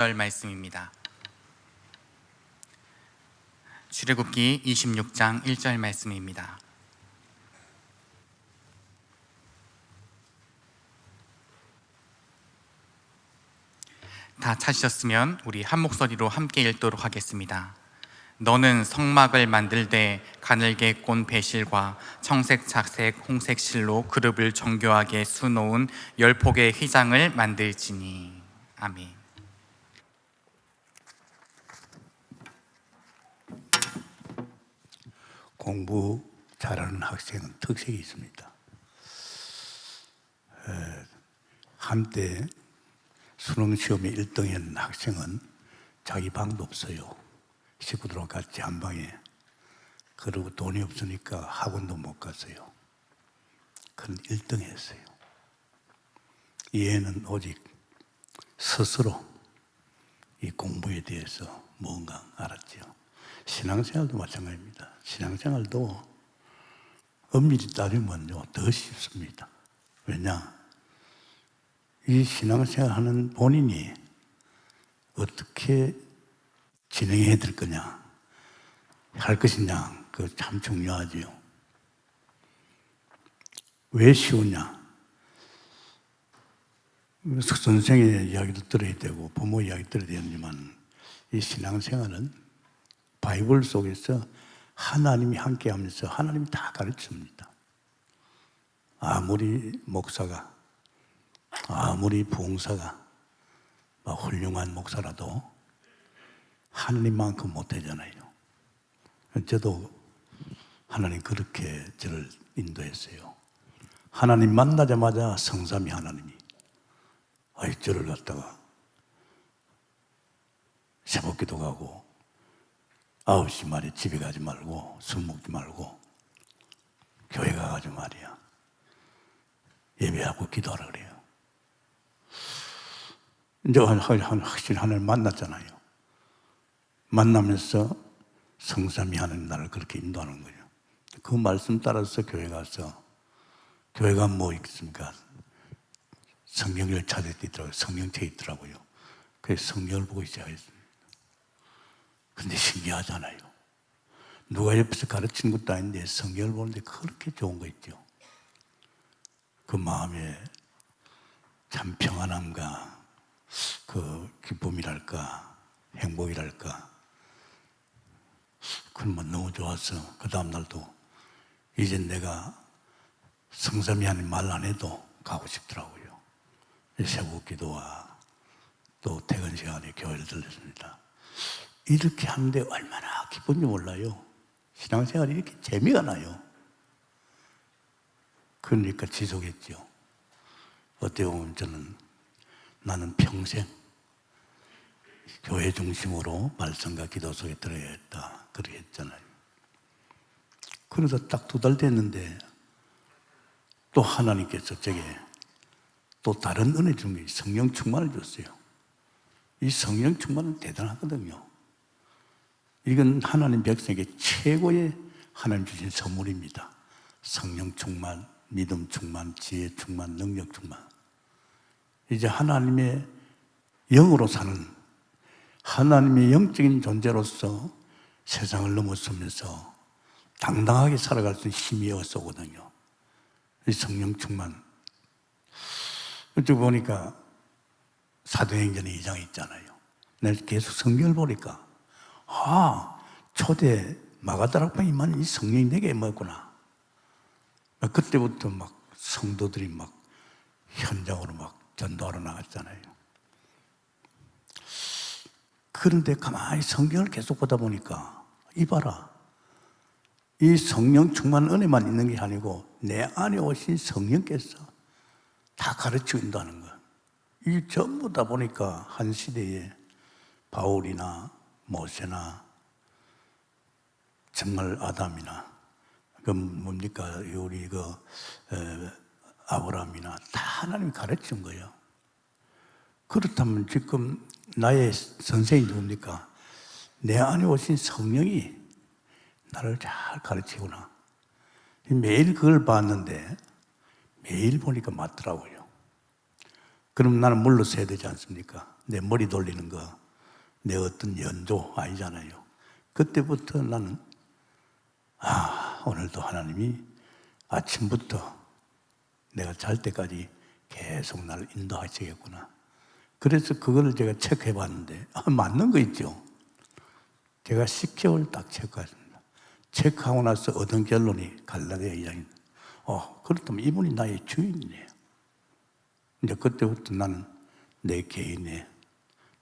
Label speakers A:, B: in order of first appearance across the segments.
A: 말씀입니다. 출애굽기 26장 1절 말씀입니다. 다 찾으셨으면 우리 한 목소리로 함께 읽도록 하겠습니다. 너는 성막을 만들되 가늘게 꼰 배실과 청색, 작색, 홍색 실로 그룹을 정교하게 수놓은 10폭의 휘장을 만들지니. 아멘.
B: 공부 잘하는 학생은 특색이 있습니다. 한때 수능시험에 1등한 학생은 자기 방도 없어요. 식구들하고 같이 한 방에. 그리고 돈이 없으니까 학원도 못 갔어요. 그는 1등 했어요. 이 애는 오직 스스로 이 공부에 대해서 뭔가 알았죠. 신앙생활도 마찬가지입니다. 신앙생활도 엄밀히 따지면요, 더 쉽습니다. 왜냐? 이 신앙생활 하는 본인이 어떻게 진행해야 될 거냐, 할 것이냐, 그거 참 중요하지요. 왜 쉬우냐? 선생의 이야기도 들어야 되고, 부모 이야기 들어야 되지만, 이 신앙생활은 바이블 속에서 하나님이 함께 하면서 하나님이 다 가르칩니다. 아무리 목사가, 아무리 부흥사가 훌륭한 목사라도 하나님만큼 못하잖아요. 저도 하나님 그렇게 저를 인도했어요. 하나님 만나자마자 성삼위 하나님이 저를 갖다가 새벽기도 가고 9시 말에 집에 가지 말고 술 먹지 말고 교회 가가지고 말이야 예배하고 기도하라 그래요. 이제 확실히 하나님 만났잖아요. 만나면서 성삼위 하나님 나를 그렇게 인도하는 거예요. 그 말씀 따라서 교회 가서, 교회가 뭐 있습니까? 성경을 찾을 때 있더라고요. 성경책이 있더라고요. 그래서 성경을 보고 시작했습니다. 근데 신기하잖아요. 누가 옆에서 가르치는 것도 아닌데 성경을 보는데 그렇게 좋은 거 있죠. 그 마음에 참 평안함과 그 기쁨이랄까 행복이랄까 그건 뭐 너무 좋아서 그 다음 날도 이제 내가 성삼위 하나님 말 안 해도 가고 싶더라고요. 새벽 기도와 또 퇴근 시간에 교회를 들렸습니다. 이렇게 하는데 얼마나 기쁜지 몰라요. 신앙생활이 이렇게 재미가 나요. 그러니까 지속했죠. 어떻게 보면 저는 나는 평생 교회 중심으로 말씀과 기도 속에 들어야겠다 그렇게 했잖아요. 그래서 딱 2달 됐는데 또 하나님께서 제게 또 다른 은혜 준 게 성령 충만을 줬어요. 이 성령 충만은 대단하거든요. 이건 하나님 백성에게 최고의 하나님 주신 선물입니다. 성령 충만, 믿음 충만, 지혜 충만, 능력 충만. 이제 하나님의 영으로 사는, 하나님의 영적인 존재로서 세상을 넘어서면서 당당하게 살아갈 수 있는 힘이 어서거든요. 이 성령 충만. 어쩌고 보니까 사도행전 2장에 있잖아요. 내가 계속 성경을 보니까 초대 마가다락방에만 이 성령이 내게 임했구나. 그때부터 막 성도들이 막 현장으로 막 전도하러 나갔잖아요. 그런데 가만히 성경을 계속 보다 보니까 이봐라, 이 성령 충만 은혜만 있는 게 아니고 내 안에 오신 성령께서 다 가르치고 인도하는 거야. 이 전부 다 보니까 한 시대에 바울이나 모세나 정말 아담이나 그 뭡니까 우리 아브라함이나 다 하나님이 가르친 거예요. 그렇다면 지금 나의 선생이 누굽니까? 내 안에 오신 성령이 나를 잘 가르치구나. 매일 그걸 봤는데 매일 보니까 맞더라고요. 그럼 나는 물러서야 되지 않습니까? 내 머리 돌리는 거, 내 어떤 연조 아니잖아요. 그때부터 나는 오늘도 하나님이 아침부터 내가 잘 때까지 계속 나를 인도하시겠구나. 그래서 그거를 제가 체크해 봤는데 맞는 거 있죠. 제가 10개월 딱 체크했습니다. 체크하고 나서 얻은 결론이 갈라디아 2장입니다. 그렇다면 이분이 나의 주인이네요. 이제 그때부터 나는 내 개인의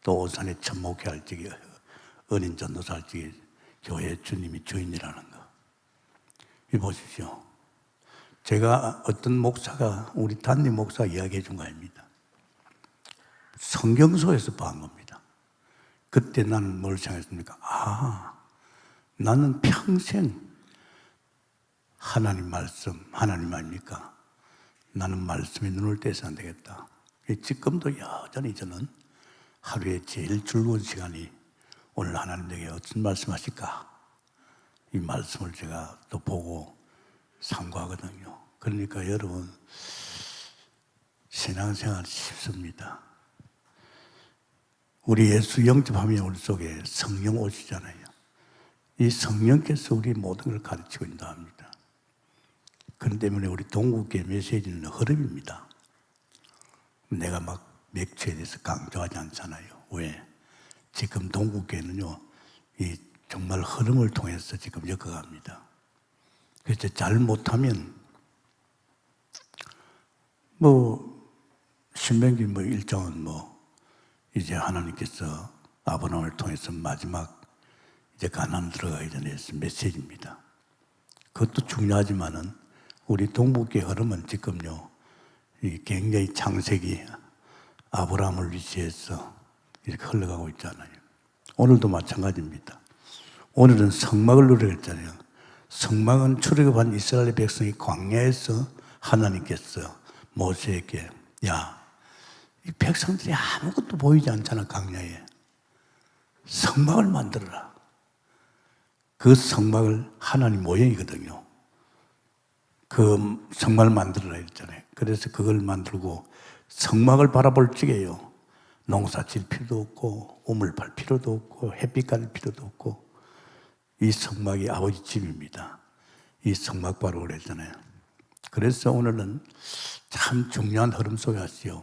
B: 또 오산에 천목회 할 적에 어린 전도사 할 적에 교회 주님이 주인이라는 거. 이 보십시오. 제가 어떤 목사가 우리 담임 목사가 이야기해 준 거 아닙니다. 성경서에서 봐한 겁니다. 그때 나는 뭘 생각했습니까? 나는 평생 하나님 말씀, 하나님 아닙니까? 나는 말씀에 눈을 떼서 안 되겠다. 지금도 여전히 저는 하루에 제일 즐거운 시간이 오늘 하나님 내게 어떤 말씀 하실까? 이 말씀을 제가 또 보고 상고하거든요. 그러니까 여러분, 신앙생활 쉽습니다. 우리 예수 영접하면 우리 속에 성령 오시잖아요. 이 성령께서 우리 모든 걸 가르치고 있다 합니다. 그렇기 때문에 우리 동국교회 메시지는 흐름입니다. 내가 막 맥주에 대해서 강조하지 않잖아요. 왜? 지금 동국교회는요, 이 정말 흐름을 통해서 지금 엮어갑니다. 그래서 잘못하면 신명기 1장은 이제 하나님께서 아브라함을 통해서 마지막 이제 가나안 들어가기 전에 메시지입니다. 그것도 중요하지만은 우리 동북교회 흐름은 지금요, 이 굉장히 창세기 아브라함을 위시해서 이렇게 흘러가고 있잖아요. 오늘도 마찬가지입니다. 오늘은 성막을 누리고 있잖아요. 성막은 출애굽한 이스라엘 백성이 광야에서 하나님께서 모세에게 이 백성들이 아무것도 보이지 않잖아. 광야에 성막을 만들어라. 그 성막을 하나님 모형이거든요. 그 성막을 만들어라 했잖아요. 그래서 그걸 만들고 성막을 바라볼 적에요, 농사 질 필요도 없고 우물 팔 필요도 없고 햇빛 가릴 필요도 없고 이 성막이 아버지 집입니다. 이 성막 바로 그랬잖아요. 그래서 오늘은 참 중요한 흐름 속에 왔지요.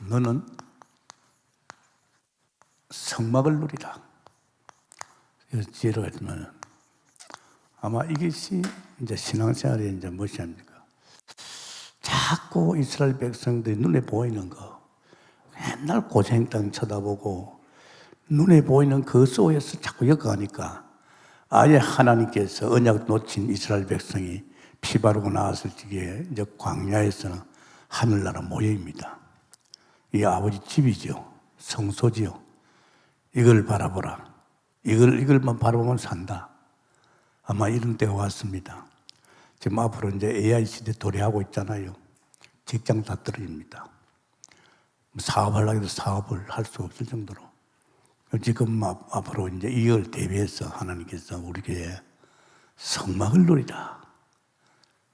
B: 너는 성막을 누리라. 그래서 지혜로 했지만 아마 이것이 이제 신앙생활의 이제 무엇이 합니까? 자꾸 이스라엘 백성들이 눈에 보이는 거, 맨날 고생 땅 쳐다보고 눈에 보이는 그 속에서 자꾸 엮어가니까 아예 하나님께서 언약 놓친 이스라엘 백성이 피 바르고 나왔을 적에 이제 광야에서는 하늘나라 모형입니다. 이 아버지 집이죠. 성소지요. 이걸 바라보라. 이걸만 바라보면 산다. 아마 이런 때가 왔습니다. 지금 앞으로 이제 AI 시대 도래하고 있잖아요. 직장 다 떨어집니다. 사업하려고 해도 사업을 할 수 없을 정도로. 지금 앞으로 이제 이걸 대비해서 하나님께서 우리 교회에 성막을 누리라.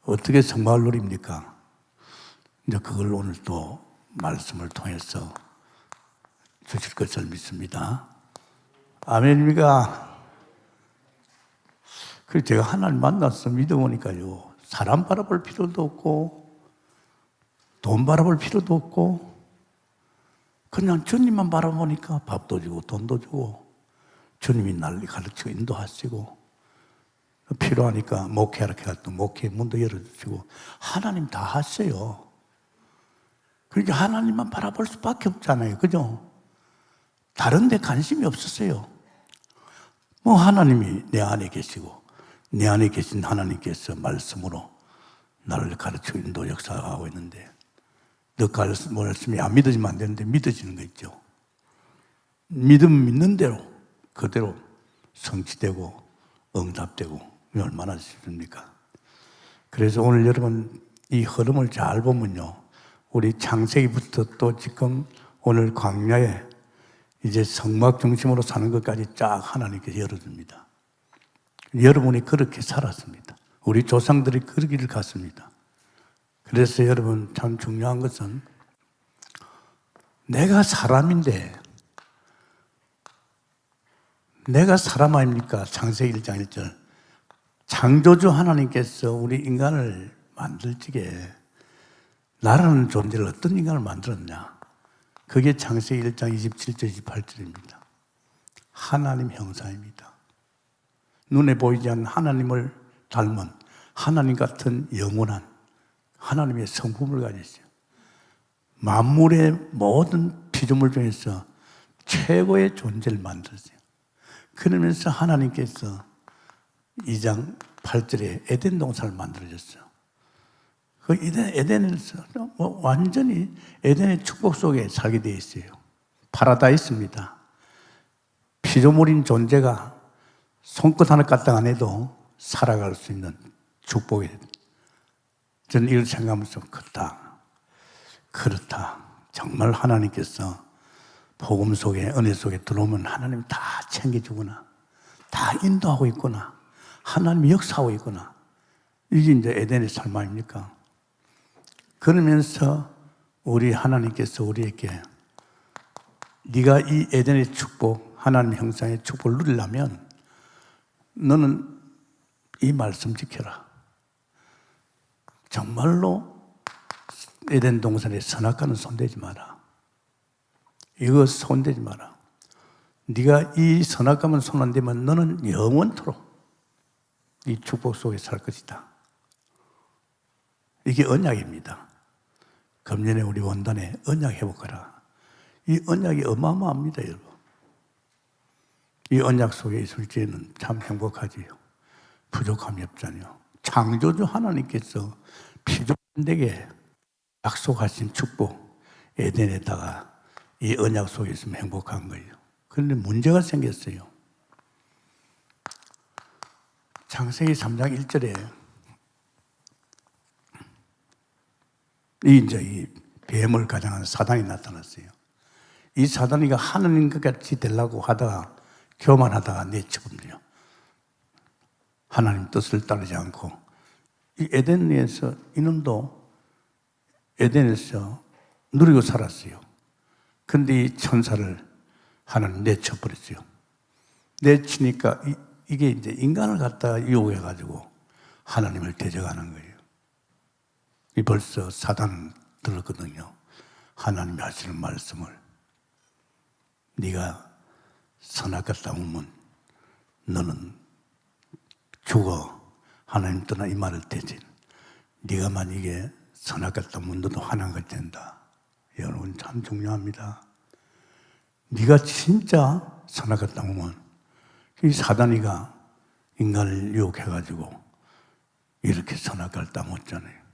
B: 어떻게 성막을 누립니까? 이제 그걸 오늘 또 말씀을 통해서 주실 것을 믿습니다. 아멘입니까? 그래서 제가 하나님 만나서 믿어보니까요, 사람 바라볼 필요도 없고 돈 바라볼 필요도 없고 그냥 주님만 바라보니까 밥도 주고 돈도 주고 주님이 날 가르치고 인도하시고 필요하니까 목회하러 갈 때 목회 문도 열어주시고 하나님 다 하세요. 그러니까 하나님만 바라볼 수밖에 없잖아요. 그죠? 다른 데 관심이 없었어요. 하나님이 내 안에 계시고 내 안에 계신 하나님께서 말씀으로 나를 가르치고 인도 역사하고 있는데 너 말씀이 안 믿어지면 안 되는데 믿어지는 거 있죠. 믿는 대로 그대로 성취되고 응답되고 얼마나 쉽습니까? 그래서 오늘 여러분 이 흐름을 잘 보면요, 우리 창세기부터 또 지금 오늘 광야에 이제 성막 중심으로 사는 것까지 쫙 하나님께서 열어줍니다. 여러분이 그렇게 살았습니다. 우리 조상들이 그 길을 갔습니다. 그래서 여러분 참 중요한 것은 내가 사람인데, 내가 사람 아닙니까? 창세기 1장 1절. 창조주 하나님께서 우리 인간을 만들 적에 나라는 존재를 어떤 인간을 만들었냐? 그게 창세기 1장 27절, 28절입니다. 하나님 형상입니다. 눈에 보이지 않는 하나님을 닮은 하나님 같은 영원한 하나님의 성품을 가지셨어요. 만물의 모든 피조물 중에서 최고의 존재를 만들었어요. 그러면서 하나님께서 2장 8절에 에덴 동산을 만들어줬어요. 그 에덴에서 완전히 에덴의 축복 속에 살게 되어 있어요. 파라다이스입니다. 피조물인 존재가 손끝 하나 까딱 안 해도 살아갈 수 있는 축복이에요. 저는 이걸 생각하면서 그렇다. 정말 하나님께서 복음 속에, 은혜 속에 들어오면 하나님 다 챙겨주구나. 다 인도하고 있구나. 하나님이 역사하고 있구나. 이게 이제 에덴의 삶 아닙니까? 그러면서 우리 하나님께서 우리에게 네가 이 에덴의 축복, 하나님 형상의 축복을 누리려면 너는 이 말씀 지켜라. 정말로 에덴 동산에 선악과는 손대지 마라. 이거 손대지 마라. 네가 이 선악과만 손 안 대면 너는 영원토록 이 축복 속에 살 것이다. 이게 언약입니다. 금년에 우리 원단에 언약 회복하라. 이 언약이 어마어마합니다, 여러분. 이 언약 속에 있을 때는 참 행복하지요. 부족함이 없잖아요. 창조주 하나님께서 피조물에게 약속하신 축복, 에덴에다가 이 언약 속에 있으면 행복한 거예요. 그런데 문제가 생겼어요. 창세기 3장 1절에 이 뱀을 가장한 사단이 나타났어요. 이 사단이가 하나님과 같이 되려고 하다가 교만하다가 내쳐버려요. 하나님 뜻을 따르지 않고 이 에덴에서 이놈도 에덴에서 누리고 살았어요. 그런데 이 천사를 하나님 내쳐버렸어요. 내치니까 이게 이제 인간을 갖다가 이용해가지고 하나님을 대적하는 거예요. 이 벌써 사단은 들었거든요. 하나님이 하시는 말씀을 네가 선악과 따먹으면 너는 죽어. 하나님 떠나 이 말을 대신 네가 만약에 선악과 따먹으면 너도 하나님과 된다. 여러분 참 중요합니다. 네가 진짜 선악과 따먹으면 이 사단이가 인간을 유혹해가지고 이렇게 선악과를 따먹었잖아요.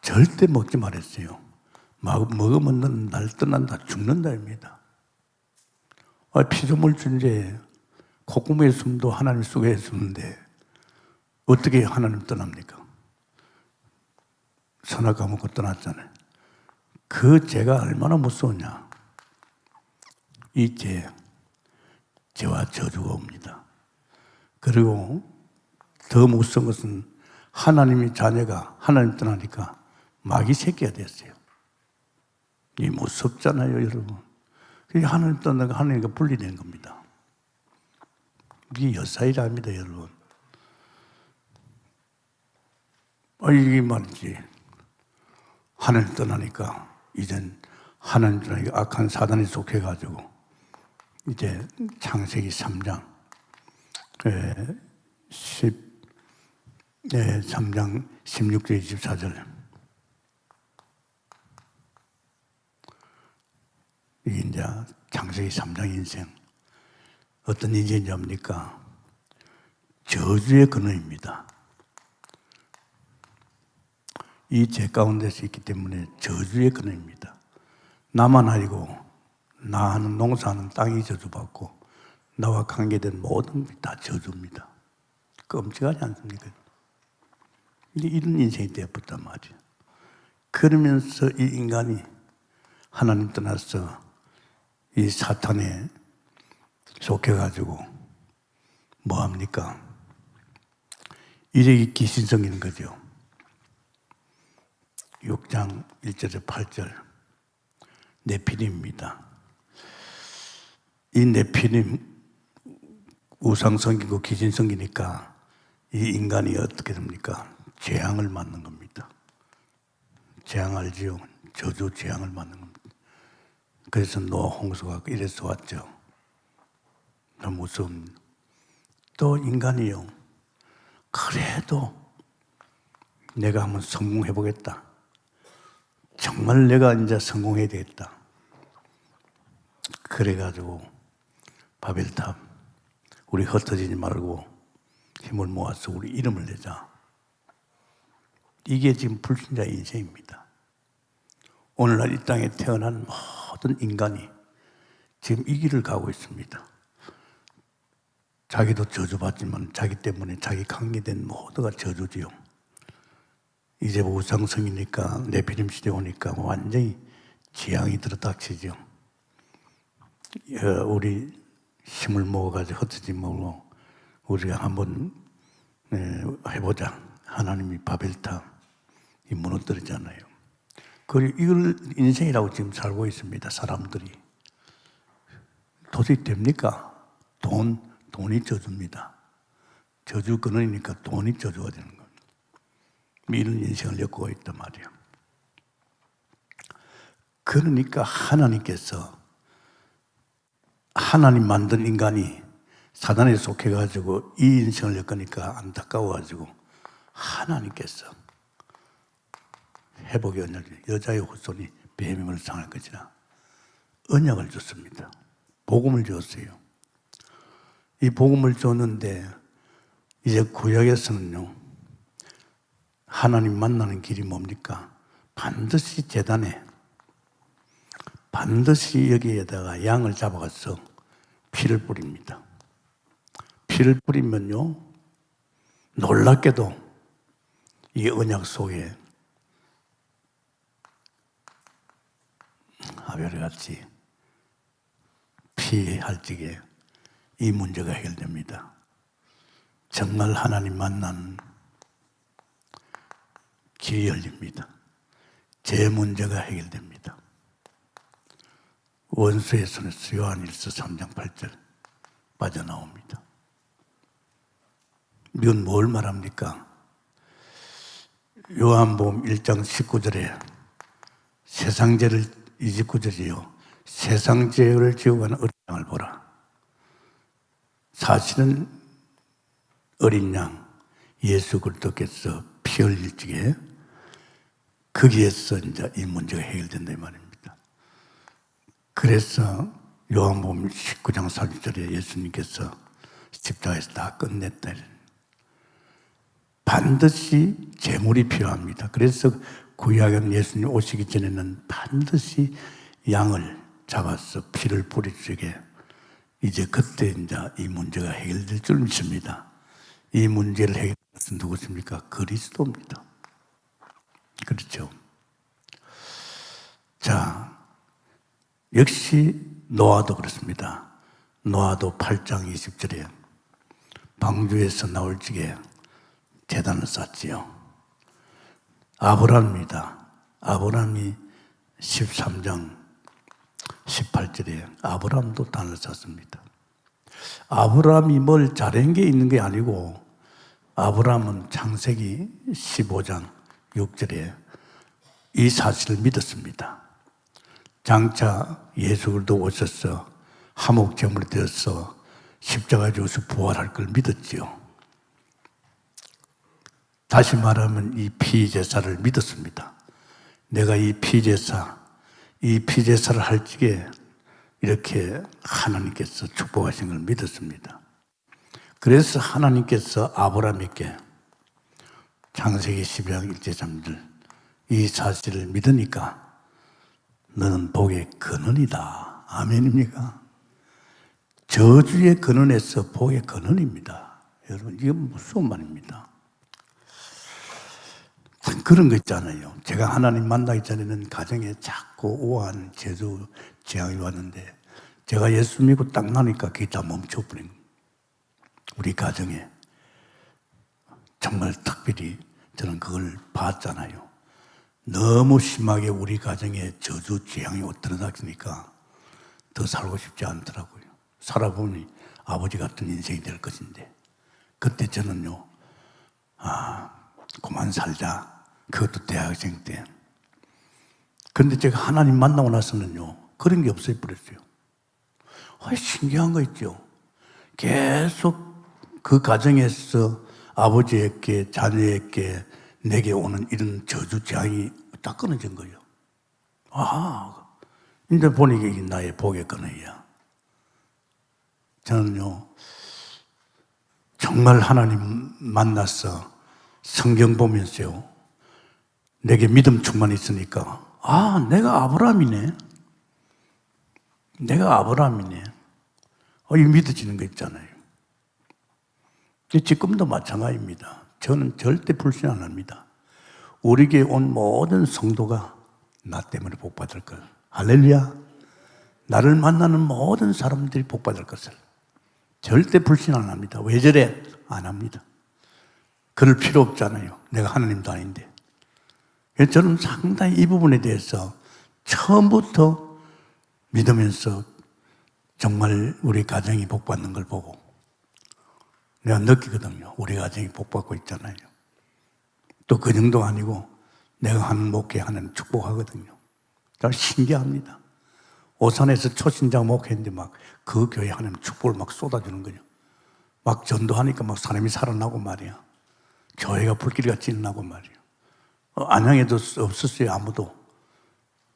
B: 절대 먹지 말았어요. 먹으면 너는 날 떠난다, 죽는다입니다. 피조물 존재에 콧구멍에 숨도 하나님 속에 숨는데 어떻게 하나님 떠납니까? 선악과 먹고 떠났잖아요. 그 죄가 얼마나 무서우냐. 이 죄와 저주가 옵니다. 그리고 더 무서운 것은 하나님의 자녀가 하나님 떠나니까 마귀 새끼가 됐어요. 이 무섭잖아요, 여러분. 그게 하나님 떠나가 하나님과 분리된 겁니다. 이게 여사이랍니다, 여러분. 이게 말이지. 하나님 떠나니까 이젠 하나님 떠나니까 악한 사단에 속해가지고 이제 창세기 3장 3장 16절 24절 이게 이제 창세기 3장 인생 어떤 인생인지 압니까? 저주의 근원입니다. 이 죄 가운데서 있기 때문에 저주의 근원입니다. 나만 아니고 나 하는 농사하는 땅이 저주받고 나와 관계된 모든 게 다 저주입니다. 끔찍하지 않습니까? 이런 인생이 되어버렸단 말이에요. 그러면서 이 인간이 하나님 떠나서 이 사탄에 속해가지고 뭐합니까? 이렇게 귀신 성기는 거죠. 6장 1절에 8절 네피림입니다. 이 네피림 우상성기고 귀신성기니까 이 인간이 어떻게 됩니까? 재앙을 맞는 겁니다. 재앙 알지요? 저주 재앙을 맞는 겁니다. 그래서 노아 홍수가 이래서 왔죠. 너무 무섭습니다. 또 인간이요. 그래도 내가 한번 성공해 보겠다. 정말 내가 이제 성공해야 되겠다. 그래가지고 바벨탑 우리 흩어지지 말고 힘을 모아서 우리 이름을 내자. 이게 지금 불신자 인생입니다. 오늘날 이 땅에 태어난 모든 인간이 지금 이 길을 가고 있습니다. 자기도 저주받지만 자기 때문에 자기 관계된 모두가 저주지요. 이제 우상성이니까 네피림 시대 오니까 완전히 재앙이 들어닥치죠. 우리 힘을 모아가지고 흩어지지 말고 우리가 한번 해보자. 하나님이 바벨탑 이 무너뜨리잖아요. 그리고 이걸 인생이라고 지금 살고 있습니다. 사람들이 도저히 됩니까? 돈이 저주입니다. 저주 근원이니까 돈이 저주가 되는 겁니다. 이런 인생을 엮고 있단 말이에요. 그러니까 하나님께서 하나님 만든 인간이 사단에 속해가지고 이 인생을 엮으니까 안타까워가지고 하나님께서 회복의 언약을 여자의 후손이 뱀임을 상할 것이라 언약을 줬습니다. 복음을 줬어요. 이 복음을 줬는데 이제 구약에서는요 하나님 만나는 길이 뭡니까? 반드시 제단에 반드시 여기에다가 양을 잡아가서 피를 뿌립니다. 피를 뿌리면요 놀랍게도 이 언약 속에 하별같이 피할 적에 이 문제가 해결됩니다. 정말 하나님 만난 길이 열립니다. 제 문제가 해결됩니다. 원수의 손에서 요한일서 3장 8절 빠져나옵니다. 이건 뭘 말합니까? 요한복음 1장 19절에 세상죄를 29절이요. 세상죄를 지고 가는 어린 양을 보라. 사실은 어린 양 예수 그리스도께서 피 흘릴 적에 거기에서 이제 이 문제가 해결된다 이 말입니다. 그래서 요한복음 19장 30절에 예수님께서 십자가에서 다 끝냈다. 반드시 제물이 필요합니다. 그래서 구약은 예수님 오시기 전에는 반드시 양을 잡아서 피를 뿌릴 적에 이제 그때 이제 이 문제가 해결될 줄 믿습니다. 이 문제를 해결할 것은 누구십니까? 그리스도입니다. 그렇죠. 자, 역시 노아도 그렇습니다. 노아도 8장 20절에 방주에서 나올 적에 제단을 쌓지요. 아브라함입니다. 아브라함이 13장 18절에 아브라함도 단을 쌓습니다. 아브라함이 뭘 잘한 게 있는 게 아니고 아브라함은 창세기 15장 6절에 이 사실을 믿었습니다. 장차 예수 그리스도 오셔서 화목제물이 되어서 십자가에 죽어서 부활할 걸 믿었지요. 다시 말하면 이 피제사를 믿었습니다. 내가 이 피제사를 할 적에 이렇게 하나님께서 축복하신 걸 믿었습니다. 그래서 하나님께서 아브라함에게 창세기 12장 1절 3절 이 사실을 믿으니까 너는 복의 근원이다. 아멘입니까? 저주의 근원에서 복의 근원입니다. 여러분 이게 무서운 말입니다. 그런 거 있잖아요. 제가 하나님 만나기 전에는 가정에 자꾸 우한 저주 재앙이 왔는데 제가 예수 믿고 딱 나니까 그게 다 멈춰버린 거예요. 우리 가정에 정말 특별히 저는 그걸 봤잖아요. 너무 심하게 우리 가정에 저주 재앙이 들어닥치니까 더 살고 싶지 않더라고요. 살아보니 아버지 같은 인생이 될 것인데, 그때 저는요, 그만 살자. 그것도 대학생 때. 근데 제가 하나님 만나고 나서는요, 그런 게 없어져 버렸어요. 신기한 거 있죠. 계속 그 가정에서 아버지에게, 자녀에게, 내게 오는 이런 저주 재앙이 딱 끊어진 거예요. 이제 보니 이게 나의 복의 근원이야. 저는요, 정말 하나님 만나서 성경 보면서요, 내게 믿음 충만이 있으니까, 내가 아브라함이네. 내가 아브라함이네. 이 믿어지는 거 있잖아요. 지금도 마찬가지입니다. 저는 절대 불신 안 합니다. 우리 교회 온 모든 성도가 나 때문에 복 받을 걸. 할렐루야. 나를 만나는 모든 사람들이 복 받을 것을. 절대 불신 안 합니다. 왜 저래? 안 합니다. 그럴 필요 없잖아요. 내가 하나님도 아닌데. 그래서 저는 상당히 이 부분에 대해서 처음부터 믿으면서 정말 우리 가정이 복 받는 걸 보고 내가 느끼거든요. 우리 가정이 복 받고 있잖아요. 또 그 정도 아니고 내가 하는 목회 하는 축복하거든요. 참 신기합니다. 오산에서 초신자 목회인데 막 그 교회 하나님 축복을 막 쏟아주는 거죠. 막 전도하니까 막 사람이 살아나고 말이야. 교회가 불길같이 일어나고 말이야. 안양에도 없었어요, 아무도.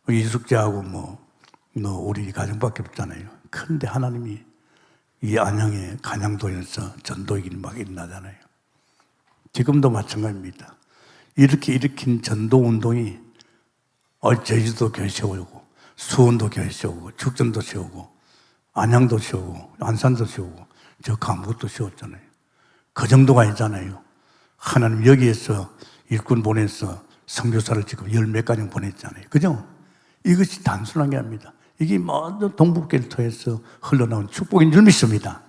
B: 이숙제하고 우리 가정밖에 없잖아요. 그런데 하나님이 이 안양의 간양도에서 전도일이 막 일어나잖아요. 지금도 마찬가지입니다. 이렇게 일으킨 전도운동이 제주도 교회 세우고, 수원도 교회 세우고, 축전도 세우고, 안양도 세우고, 안산도 세우고, 저 강북도 세웠잖아요. 그 정도가 아니잖아요. 하나님 여기에서 일꾼 보내서 선교사를 지금 10몇 가정 보냈잖아요. 그죠? 이것이 단순한 게 아닙니다. 이게 모든 동북교를 통해서 흘러나온 축복인 줄 믿습니다.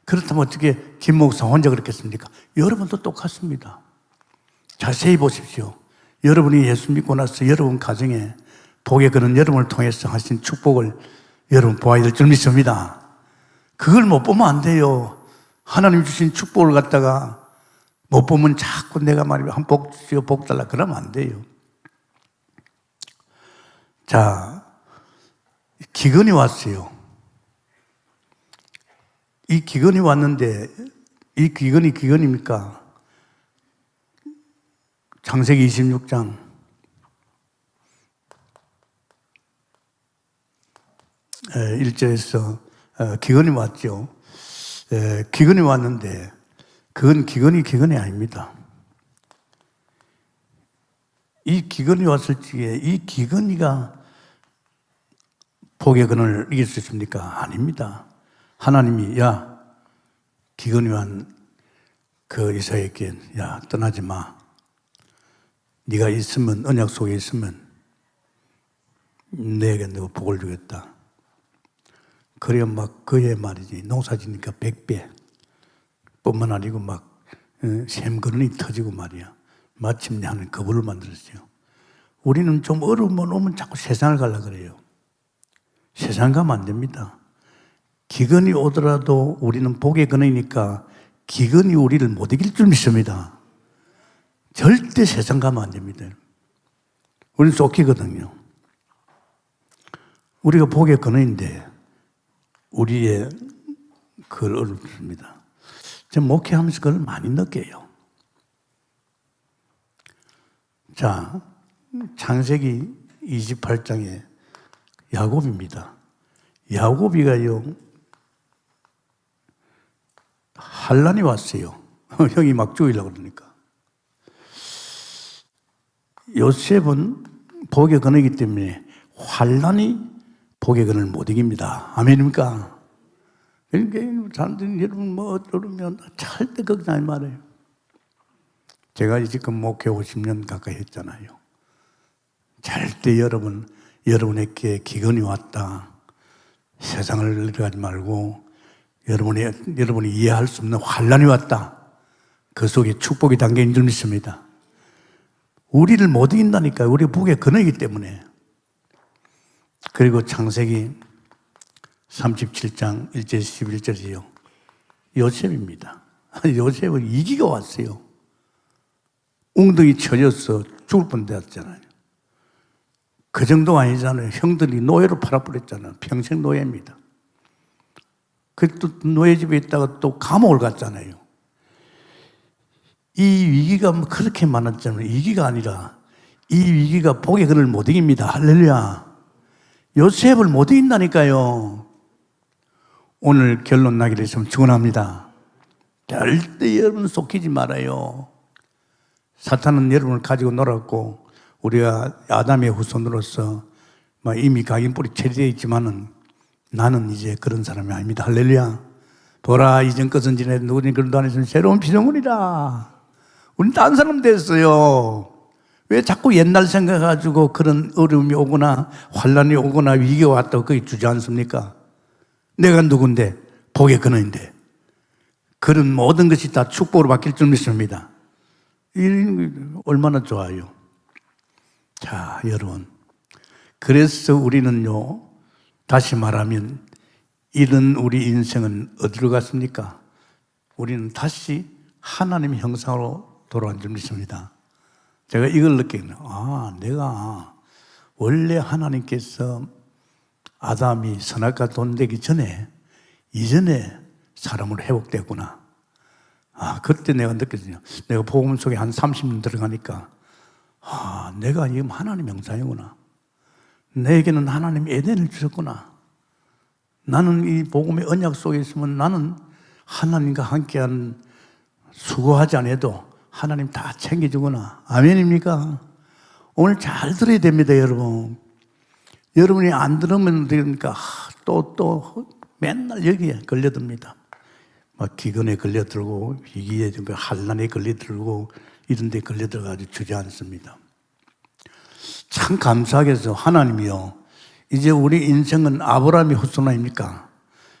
B: 그렇다면 어떻게 김 목사 혼자 그렇겠습니까? 여러분도 똑같습니다. 자세히 보십시오. 여러분이 예수 믿고 나서 여러분 가정에 복의 근원 여러분을 통해서 하신 축복을 여러분 보아야 될 줄 믿습니다. 그걸 못 보면 안 돼요. 하나님 주신 축복을 갖다가 못 보면 자꾸 내가 말이면 한 복 주시오, 복 달라 그러면 안 돼요. 자, 기근이 왔어요. 이 기근이 왔는데 이 기근이 기근입니까? 창세기 26장 1절에서 기근이 왔죠. 기근이 왔는데 그건 기근이 아닙니다. 이 기근이 왔을 적에 이 기근이가 복의 근원을 이길 수 있습니까? 아닙니다. 하나님이 기근이 왔 그 이사에게 떠나지 마. 네가 있으면 언약 속에 있으면 내게 내가 복을 주겠다. 그래야 막 그의 말이지 농사 지니까 100배 뿐만 아니고 막 샘근원이 터지고 말이야. 마침내 하는 거부를 만들었어요. 우리는 좀 어려움만 오면 자꾸 세상을 가려고 그래요. 세상 가면 안 됩니다. 기근이 오더라도 우리는 복의 근원이니까 기근이 우리를 못 이길 줄 믿습니다. 절대 세상 가면 안 됩니다. 우리는 쫓기거든요. 우리가 복의 근원인데 우리의 그걸 어렵습니다. 제가 목회하면서 그걸 많이 느껴요. 자, 창세기 28장에 야곱입니다. 야곱이가요, 환란이 왔어요. 형이 막 죽이려고 그러니까. 요셉은 복의 근원이기 때문에 환란이 복의 근원을 못 이깁니다. 아멘입니까? 그러니까 사람들이 여러분 어쩌면 절대 걱정하지 말아요. 제가 지금 목회 50년 가까이 했잖아요. 절대 여러분에게 기근이 왔다. 세상을 들어가지 말고 여러분이 이해할 수 없는 환란이 왔다. 그 속에 축복이 담겨 있는 줄 믿습니다. 우리를 못 이긴다니까요. 우리 복의 근원이기 때문에. 그리고 창세기 37장 1절 11절이요. 요셉입니다. 요셉은 위기가 왔어요. 웅덩이 쳐져서 죽을 뻔되었잖아요. 그 정도 아니잖아요. 형들이 노예로 팔아버렸잖아요. 평생 노예입니다. 또 노예 집에 있다가 또 감옥을 갔잖아요. 이 위기가 그렇게 많았잖아요. 위기가 아니라 이 위기가 복의 근을 못 이깁니다. 할렐루야. 요셉을 못 이긴다니까요. 오늘 결론 나기를 좀 축원합니다. 절대 여러분 속이지 말아요. 사탄은 여러분을 가지고 놀았고 우리가 아담의 후손으로서 이미 각인뿌리 처리되어 있지만은 나는 이제 그런 사람이 아닙니다. 할렐루야. 보라 이전 것은 지내 누구니 그런 안에서는 새로운 피조물이라. 우린 딴 사람 됐어요. 왜 자꾸 옛날 생각해가지고 그런 어려움이 오거나 환란이 오거나 위기가 왔다고 거기 주지 않습니까? 내가 누군데? 복의 근원인데. 그런 모든 것이 다 축복으로 바뀔 줄 믿습니다. 얼마나 좋아요. 자, 여러분. 그래서 우리는요, 다시 말하면 이런 우리 인생은 어디로 갔습니까? 우리는 다시 하나님의 형상으로 돌아간 줄 믿습니다. 제가 이걸 느끼는, 내가 원래 하나님께서 아담이 선악과 돈되기 전에, 이전에 사람으로 회복됐구나. 그때 내가 느꼈어요. 내가 복음 속에 한 30년 들어가니까, 내가 지금 하나님 형상이구나. 내게는 하나님 에덴을 주셨구나. 나는 이 복음의 언약 속에 있으면 나는 하나님과 함께한 수고하지 않아도 하나님 다 챙겨주구나. 아멘입니까? 오늘 잘 들어야 됩니다, 여러분. 여러분이 안 들으면 되니까 또 맨날 여기에 걸려듭니다. 기근에 걸려들고 위기에 환란에 걸려들고 이런 데 걸려들어가지고 주저앉습니다. 참 감사하게서 하나님이요, 이제 우리 인생은 아브라함의 후손 아닙니까?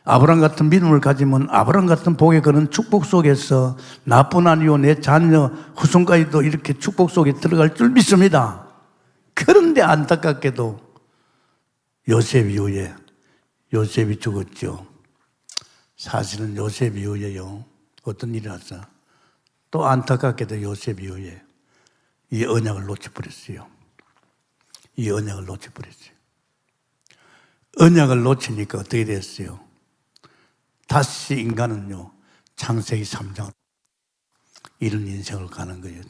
B: 아브라함 같은 믿음을 가지면 아브라함 같은 복의 그런 축복 속에서 나뿐 아니요 내 자녀 후손까지도 이렇게 축복 속에 들어갈 줄 믿습니다. 그런데 안타깝게도 요셉 이후에 요셉이 죽었죠. 사실은 요셉 이후에요, 어떤 일이 났어? 또 안타깝게도 요셉 이후에 이 언약을 놓쳐버렸어요. 이 언약을 놓쳐버렸어요. 언약을 놓치니까 어떻게 됐어요? 다시 인간은요, 창세기 3장 이런 인생을 가는 거예요.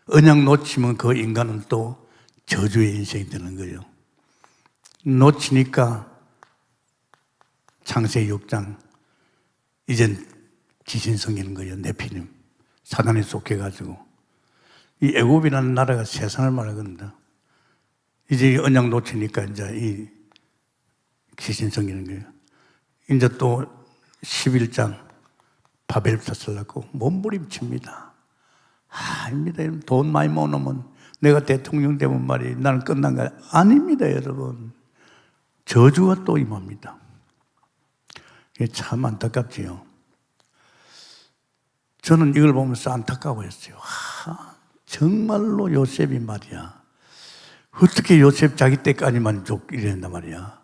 B: 언약 놓치면 그 인간은 또 저주의 인생이 되는 거예요. 놓치니까 창세기 6장 이젠 귀신 성기는 거예요. 네피림 사단에 속해가지고 이 애굽이라는 나라가 세상을 말하거든요. 이제 언약 놓치니까 이제 이 귀신 성기는 거예요. 이제 또 11장 바벨부터 쓰려고 몸부림칩니다. 아닙니다. 돈 많이 모으면 내가 대통령 되면 말이 나는 끝난 거야. 아닙니다, 여러분. 저주가 또 임합니다. 이게 참 안타깝지요. 저는 이걸 보면서 안타까워했어요. 정말로 요셉이 말이야, 어떻게 요셉 자기 때까지만 이랬단 말이야.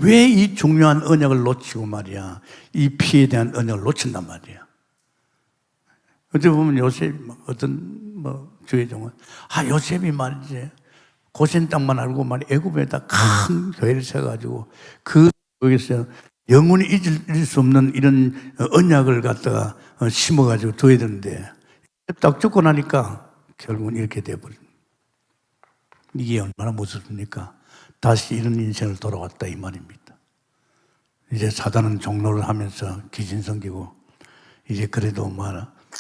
B: 왜 이 중요한 언약을 놓치고 말이야, 이 피에 대한 언약을 놓친단 말이야. 어떻게 보면 요셉, 어떤 주의 종은 요셉이 말이지 고센 땅만 알고 애굽에다 큰 교회를 세워가지고 그 속에서 영원히 잊을 수 없는 이런 언약을 갖다가 심어가지고 둬야 되는데 딱 죽고 나니까 결국은 이렇게 돼버립니다. 이게 얼마나 무섭습니까? 다시 이런 인생을 돌아왔다 이 말입니다. 이제 사단은 종로를 하면서 귀신 섬기고 이제 그래도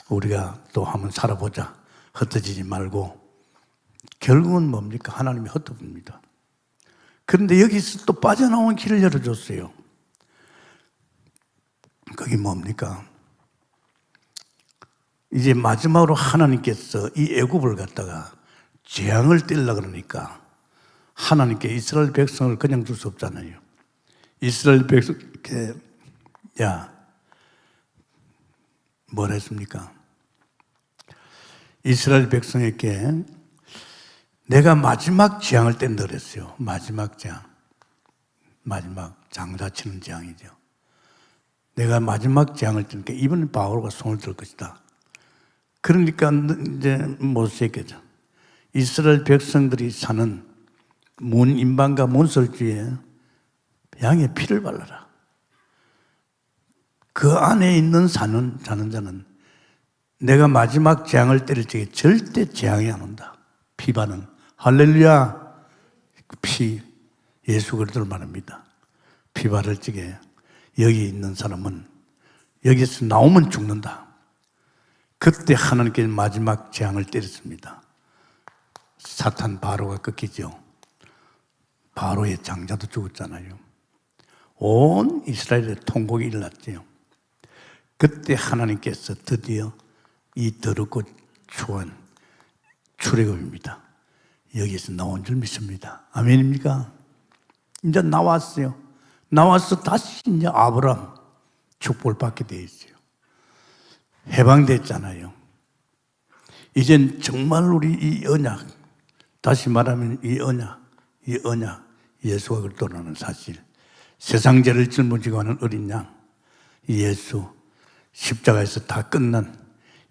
B: 우리가 또 한번 살아보자, 흩어지지 말고, 결국은 뭡니까? 하나님이 흩어집니다. 그런데 여기서 또 빠져나온 길을 열어줬어요. 그게 뭡니까? 이제 마지막으로 하나님께서 이 애굽을 갖다가 재앙을 떼려고 그러니까 하나님께 이스라엘 백성을 그냥 둘 수 없잖아요. 이스라엘 백성께 뭐라 했습니까? 이스라엘 백성에게 내가 마지막 재앙을 뗀다 그랬어요. 마지막 재앙. 마지막 장사치는 재앙이죠. 내가 마지막 재앙을 떼니까 이번엔 바로가 손을 들 것이다. 그러니까 이제 모세에게죠. 이스라엘 백성들이 사는 문인방과 문설주에 양의 피를 발라라. 그 안에 있는 사는 자는 내가 마지막 재앙을 때릴 적에 절대 재앙이 안 온다. 피바는 할렐루야. 피 예수 그리스도를 말합니다. 피 바를 적에 여기 있는 사람은 여기서 나오면 죽는다. 그때 하나님께 마지막 재앙을 때렸습니다. 사탄 바로가 꺾이죠. 바로의 장자도 죽었잖아요. 온 이스라엘의 통곡이 일어났죠. 그때 하나님께서 드디어 이 더럽고 추한 출애굽입니다. 여기서 나온 줄 믿습니다. 아멘입니까? 이제 나왔어요. 나와서 다시 이제 아브라함 축복을 받게 되어 있어요. 해방됐잖아요. 이젠 정말 우리 이 언약, 다시 말하면 이 언약, 예수가 그리스도라는 사실, 세상 죄를 짊어지고 하는 어린 양, 이 예수, 십자가에서 다 끝난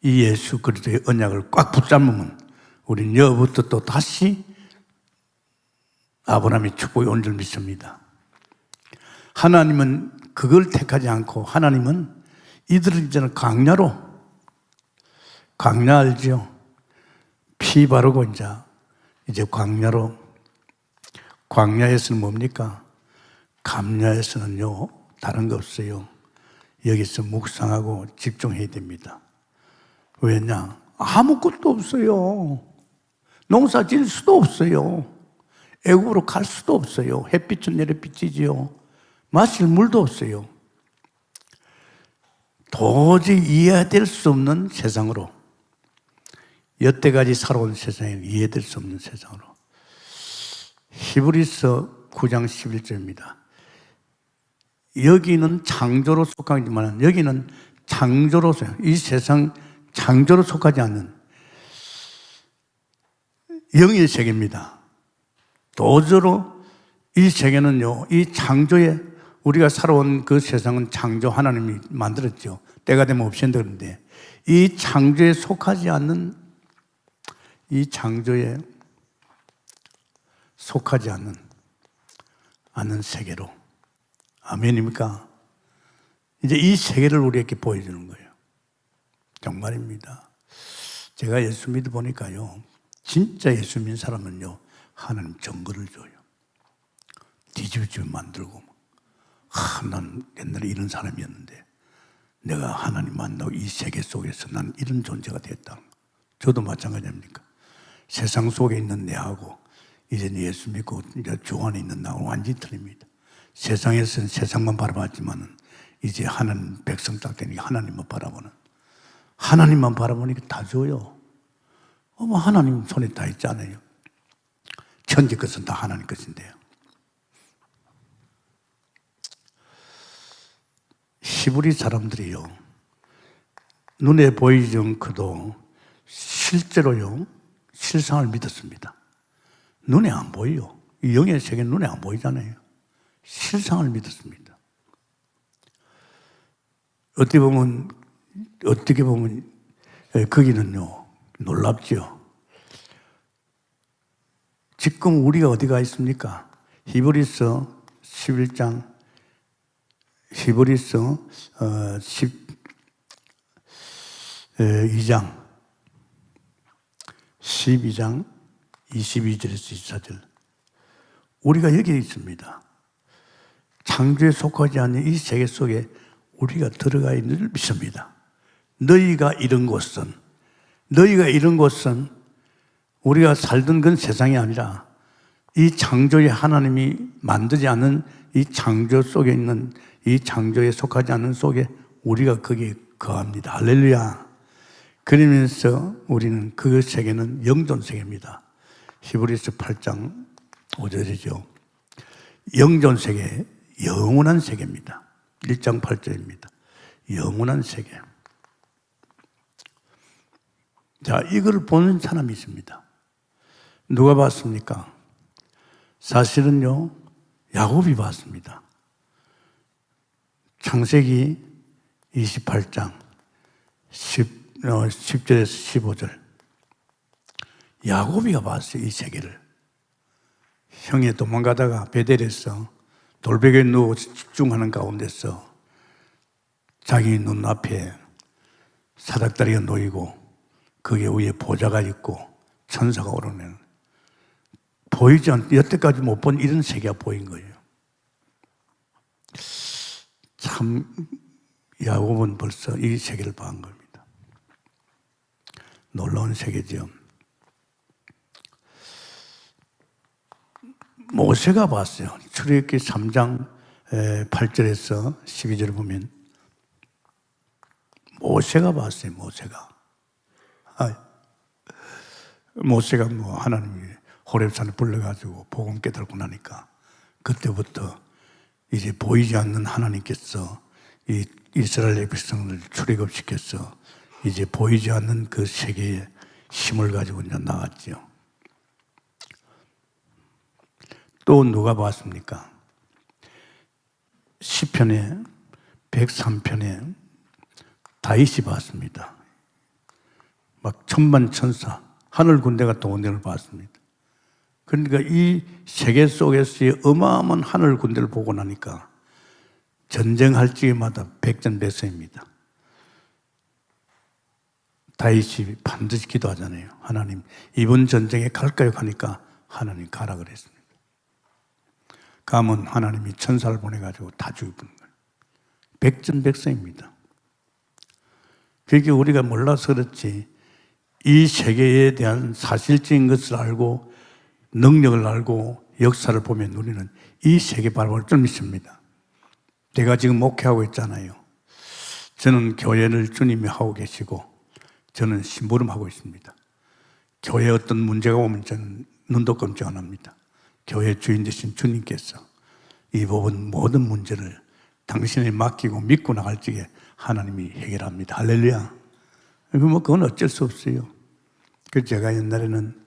B: 이 예수 그리스도의 언약을 꽉 붙잡으면 우리는 여부터 또 다시 아브라함의 축복이 온 줄 믿습니다. 하나님은 그걸 택하지 않고 하나님은 이들을 이제는 광야 알죠? 피 바르고 이제 광야에서는 뭡니까? 감야에서는요, 다른 거 없어요. 여기서 묵상하고 집중해야 됩니다. 왜냐? 아무것도 없어요. 농사 지을 수도 없어요. 애국으로 갈 수도 없어요. 햇빛은 내려비치지요. 마실 물도 없어요. 도저히 이해될 수 없는 세상으로, 여태까지 살아온 세상에 이해될 수 없는 세상으로. 히브리서 9장 11절입니다. 여기는 창조로 속하지만 여기는 창조로서, 이 세상 창조로 속하지 않는 영의 세계입니다. 도저로 이 세계는요, 이 창조에 우리가 살아온 그 세상은 창조 하나님이 만들었죠. 때가 되면 없앤다 그러는데 이 창조에 속하지 않는, 이 창조에 속하지 않는 세계로. 아멘입니까? 이제 이 세계를 우리에게 보여주는 거예요. 정말입니다. 제가 예수 믿어 보니까요, 진짜 예수 믿는 사람은요, 하나님 증거를 줘요. 뒤집어 만들고, 난 옛날에 이런 사람이었는데 내가 하나님 만나고 이 세계 속에서 난 이런 존재가 됐다. 저도 마찬가지 아닙니까? 세상 속에 있는 내하고 이제 예수 믿고 이제 주 안에 있는 나하고 완전히 틀립니다. 세상에서는 세상만 바라봤지만은 이제 하나님 백성 딱 되니까 하나님만 바라보는, 하나님만 바라보니까 다 줘요. 하나님 손에 다 있잖아요. 천지 것은 다 하나님 것인데요. 히브리 사람들이요, 눈에 보이지 않고도 실제로요, 실상을 믿었습니다. 눈에 안 보여요. 이 영의 세계는 눈에 안 보이잖아요. 실상을 믿었습니다. 어떻게 보면 거기는요, 놀랍죠. 지금 우리가 어디가 있습니까? 히브리서 11장, 히브리서 12장 22절에서 24절. 우리가 여기 있습니다. 창조에 속하지 않는 이 세계 속에 우리가 들어가 있는 줄 믿습니다. 너희가 이런 곳은 우리가 살던 건 세상이 아니라 이 창조의 하나님이 만들지 않은 이 창조 속에 있는, 이 창조에 속하지 않는 속에 우리가 거기에 거합니다. 할렐루야. 그러면서 우리는 그 세계는 영존 세계입니다. 히브리서 8장 5절이죠. 영존 세계, 영원한 세계입니다. 1장 8절입니다. 영원한 세계. 자, 이걸 보는 사람이 있습니다. 누가 봤습니까? 사실은요, 야곱이 봤습니다. 창세기 28장 10절에서 15절. 야곱이가 봤어요, 이 세계를. 형이 도망가다가 베델에서 돌베개에 누워 집중하는 가운데서 자기 눈앞에 사닥다리가 놓이고 거기에 위에 보좌가 있고 천사가 오르는, 보이지 않, 여태까지 못 본 이런 세계가 보인 거예요. 참 야곱은 벌써 이 세계를 본 겁니다. 놀라운 세계죠. 모세가 봤어요. 출애굽기 3장 8절에서 12절을 보면 모세가 봤어요. 모세가 뭐 하나님이 호렙산에 불러가지고 복음 깨달고 나니까 그때부터 이제 보이지 않는 하나님께서 이 이스라엘 백성을 출애굽시켜서 이제 보이지 않는 그 세계에 힘을 가지고 이제 나왔죠. 또 누가 봤습니까? 시편에 103편에 다윗이 봤습니다. 막 천만천사 하늘 군대가 동원되는 걸 봤습니다. 그러니까 이 세계 속에서의 어마어마한 하늘 군대를 보고 나니까 전쟁할 적마다 백전백승입니다. 다윗이 반드시 기도하잖아요. 하나님, 이번 전쟁에 갈까요? 가니까 하나님 가라 그랬습니다. 가면 하나님이 천사를 보내가지고 다 죽여버린 거예요. 백전백승입니다. 그게 우리가 몰라서 그렇지 이 세계에 대한 사실적인 것을 알고 능력을 알고 역사를 보면 우리는 이 세계 바라볼 줄 믿습니다. 제가 지금 목회하고 있잖아요. 저는 교회를 주님이 하고 계시고 저는 심부름하고 있습니다. 교회에 어떤 문제가 오면 저는 눈도 깜짝 안 합니다. 교회 주인 되신 주님께서 이 부분 모든 문제를 당신에 맡기고 믿고 나갈 적에 하나님이 해결합니다. 할렐루야. 그건 어쩔 수 없어요. 제가 옛날에는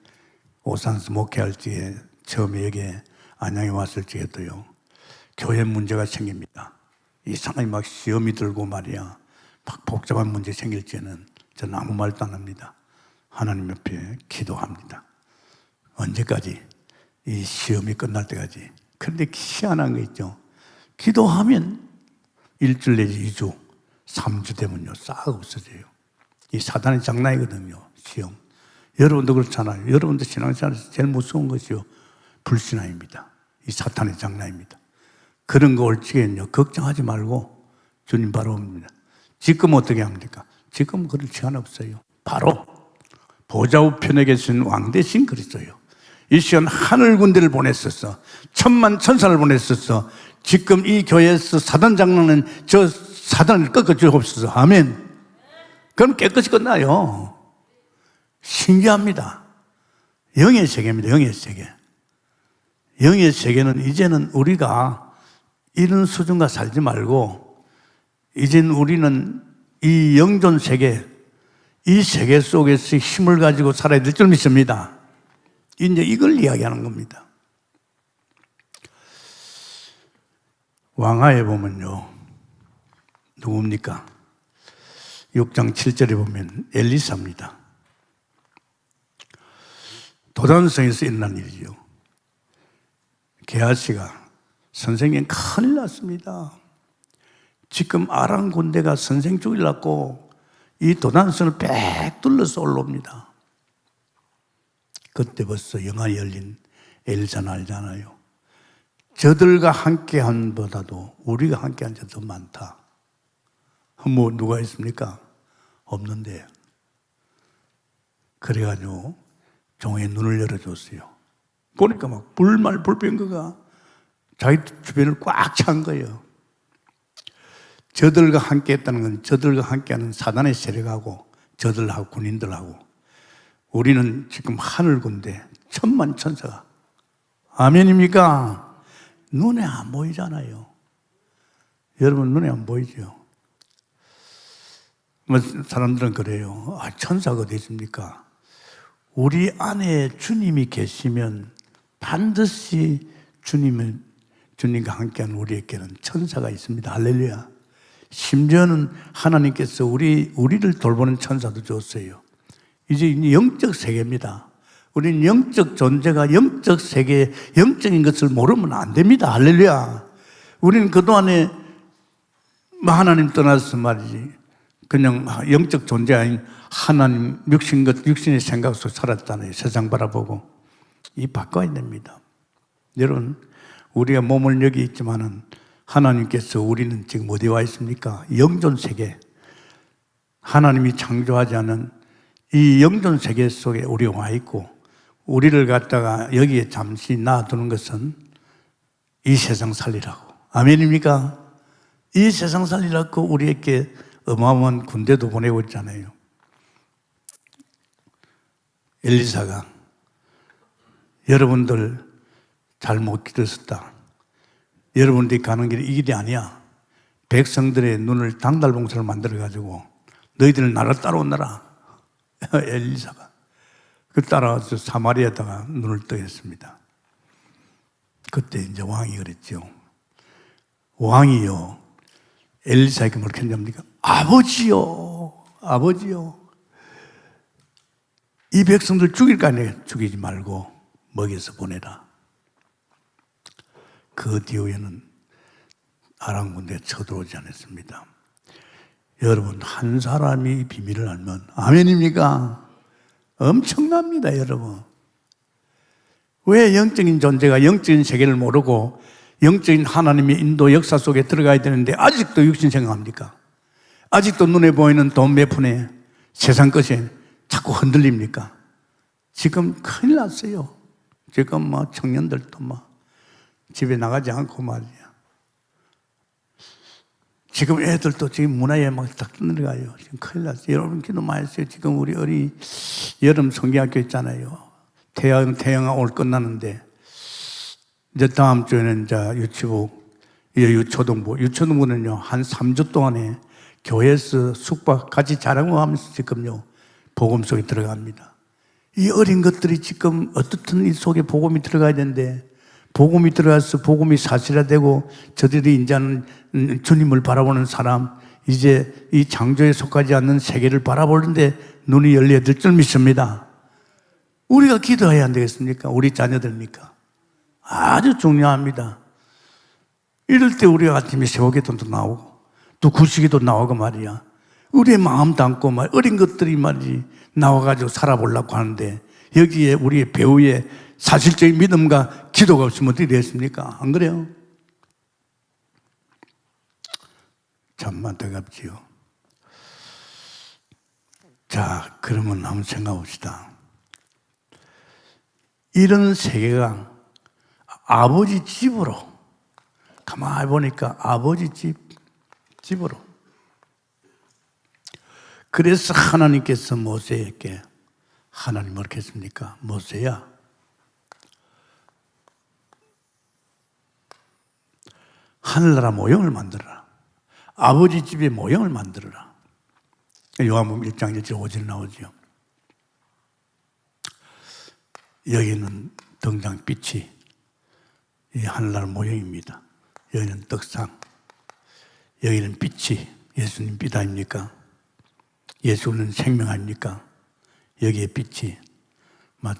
B: 오산에서 목회할 적에 처음에 여기 안양에 왔을 적에도요, 교회 문제가 생깁니다. 이상하게 막 시험이 들고 말이야, 막 복잡한 문제 생길 때는 저는 아무 말도 안 합니다. 하나님 옆에 기도합니다. 언제까지? 이 시험이 끝날 때까지. 그런데 희한한 거 있죠. 기도하면 일주일 내지 2주, 3주 되면요 싹 없어져요. 이 사단의 장난이거든요. 시험. 여러분도 그렇잖아요. 여러분도 신앙생활에서 제일 무서운 것이요 불신앙입니다. 이 사탄의 장난입니다. 그런 거 올 적에는요 걱정하지 말고 주님 바로 옵니다. 지금 어떻게 합니까? 지금 그럴 시간 없어요. 바로 보좌 우편에 계신 왕 대신 그리스도요. 이 시간 하늘 군대를 보냈었어. 천만 천사를 보냈었어. 지금 이 교회에서 사단 장난은 저 사단을 꺾어 주옵소서. 아멘. 그럼 깨끗이 끝나요. 신기합니다. 영의 세계입니다. 영의 세계. 영의 세계는 이제는 우리가 이런 수준과 살지 말고 이제는 우리는 이 영존 세계, 이 세계 속에서 힘을 가지고 살아야 될 줄 믿습니다. 이제 이걸 이야기하는 겁니다. 왕하에 보면요, 누굽니까? 6장 7절에 보면 엘리사입니다. 도단성에서 일어난 일이죠. 게하시가 선생님 큰일 났습니다. 지금 아람 군대가 선생 죽이려고 이 도단성을 빽 둘러서 올라옵니다. 그때 벌써 영안이 열린 엘리사는 알잖아요. 저들과 함께한 보다도 우리가 함께한 자 더 많다. 뭐 누가 있습니까? 없는데. 그래가지고 종의 눈을 열어줬어요. 보니까 막 불말 불병거가 자기 주변을 꽉 찬 거예요. 저들과 함께 했다는 건 저들과 함께하는 사단의 세력하고 저들하고 군인들하고 우리는 지금 하늘 군대 천만 천사가 아멘입니까? 눈에 안 보이잖아요. 여러분 눈에 안 보이죠? 뭐 사람들은 그래요. 천사가 어디 있습니까? 우리 안에 주님이 계시면 반드시 주님과 함께하는 우리에게는 천사가 있습니다. 할렐루야. 심지어는 하나님께서 우리를 돌보는 천사도 줬어요. 이제 영적 세계입니다. 우리는 영적 존재가 영적 세계, 영적인 것을 모르면 안 됩니다. 할렐루야. 우리는 그동안에 하나님 떠나서 말이지 그냥 영적 존재 아닌 하나님 육신의 생각 속에 살았잖아요. 세상 바라보고. 이 바꿔야 됩니다. 여러분, 우리가 몸을 여기 있지만은 하나님께서 우리는 지금 어디 와 있습니까? 영존 세계. 하나님이 창조하지 않은 이 영존 세계 속에 우리가 와 있고, 우리를 갖다가 여기에 잠시 놔두는 것은 이 세상 살리라고. 아멘입니까? 이 세상 살리라고 우리에게 어마어마한 군대도 보내고 있잖아요. 엘리사가 여러분들 잘못 기도했다. 여러분들이 가는 길이 이 길이 아니야. 백성들의 눈을 당달봉사를 만들어가지고 너희들 나를 따라오너라. 엘리사가 그 따라와서 사마리아에다가 눈을 뜨게 했습니다. 그때 이제 왕이 그랬죠. 왕이요, 엘리사에게 뭘 했냐니까 아버지요, 아버지요. 이 백성들 죽일 거 아니에요. 죽이지 말고 먹여서 보내라. 그 뒤에는 아람 군대가 쳐들어오지 않았습니다. 여러분, 한 사람이 비밀을 알면 아멘입니까? 엄청납니다, 여러분. 왜 영적인 존재가 영적인 세계를 모르고 영적인 하나님의 인도 역사 속에 들어가야 되는데 아직도 육신 생각합니까? 아직도 눈에 보이는 돈 몇 푼에 세상 것에 자꾸 흔들립니까? 지금 큰일 났어요. 지금 청년들도 집에 나가지 않고 말이야. 지금 애들도 지금 문화에 딱 들어가요. 지금 큰일 났어요. 여러분 기도 많이 했어요. 지금 우리 어린 여름 성경학교 있잖아요. 태양아 오늘 끝나는데 이제 다음 주에는 이제 유초등부는요 한 3주 동안에 교회에서 숙박 같이 자랑하면서 지금요 복음 속에 들어갑니다. 이 어린 것들이 지금 어떻든 이 속에 복음이 들어가야 되는데 복음이 들어가서 복음이 사실화되고 저들이 이제는 주님을 바라보는 사람, 이제 이 창조에 속하지 않는 세계를 바라보는데 눈이 열려야 될 줄 믿습니다. 우리가 기도해야 안 되겠습니까? 우리 자녀들니까. 아주 중요합니다. 이럴 때 우리가 아침에 새벽기도도 나오고 또 구시기도 나오고 말이야. 우리의 마음 담고 어린 것들이 말이지 나와가지고 살아보려고 하는데 여기에 우리의 배우의 사실적인 믿음과 기도가 없으면 어떻게 되겠습니까? 안 그래요? 참 안타깝지요. 자, 그러면 한번 생각해 봅시다. 이런 세계가 아버지 집으로, 가만히 보니까 아버지 집으로. 그래서 하나님께서 모세에게 하나님 어떻게 했습니까? 모세야, 하늘나라 모형을 만들어라. 아버지 집의 모형을 만들어라. 요한복음 1장 1절 5절 나오죠. 여기는 등장빛이 이 하늘나라 모형입니다. 여기는 떡상, 여기는 빛이 예수님 빛 아닙니까? 예수는 생명 아닙니까? 여기에 빛이,